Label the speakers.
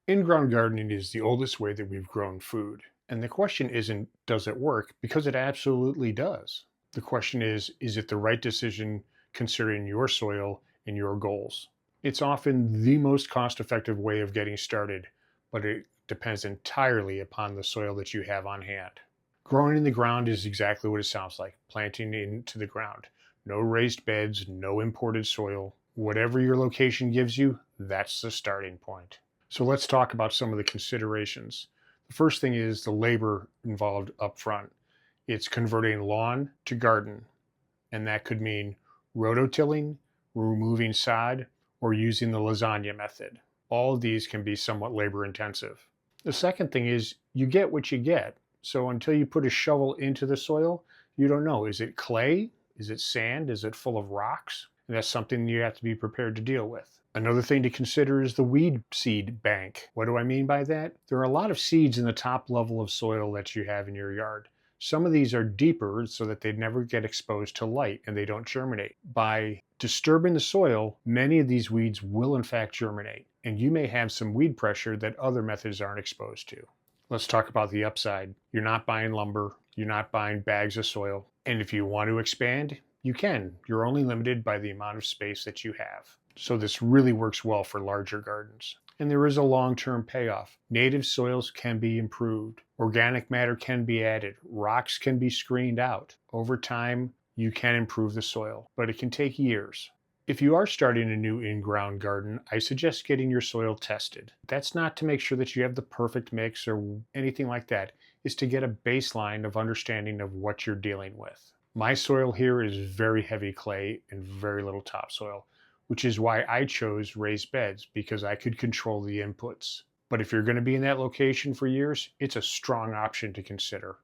Speaker 1: In-ground gardening is the oldest way that we've grown food. And the question isn't, does it work? Because it absolutely does. The question is it the right decision considering your soil and your goals? It's often the most cost-effective way of getting started, but it depends entirely upon the soil that you have on hand. Growing in the ground is exactly what it sounds like, planting into the ground. No raised beds, no imported soil. Whatever your location gives you, that's the starting point. So let's talk about some of the considerations. The first thing is the labor involved up front. It's converting lawn to garden, and that could mean rototilling, removing sod, or using the lasagna method. All of these can be somewhat labor intensive. The second thing is you get what you get. So until you put a shovel into the soil, you don't know. Is it clay? Is it sand? Is it full of rocks? And that's something you have to be prepared to deal with. Another thing to consider is the weed seed bank. What do I mean by that? There are a lot of seeds in the top level of soil that you have in your yard. Some of these are deeper so that they never get exposed to light and they don't germinate. By disturbing the soil, many of these weeds will in fact germinate, and you may have some weed pressure that other methods aren't exposed to. Let's talk about the upside. You're not buying lumber, you're not buying bags of soil, and if you want to expand, you can. You're only limited by the amount of space that you have. So this really works well for larger gardens. And there is a long-term payoff. Native soils can be improved. Organic matter can be added. Rocks can be screened out. Over time, you can improve the soil, but it can take years. If you are starting a new in-ground garden, I suggest getting your soil tested. That's not to make sure that you have the perfect mix or anything like that. It's to get a baseline of understanding of what you're dealing with. My soil here is very heavy clay and very little topsoil, which is why I chose raised beds because I could control the inputs. But if you're going to be in that location for years, it's a strong option to consider.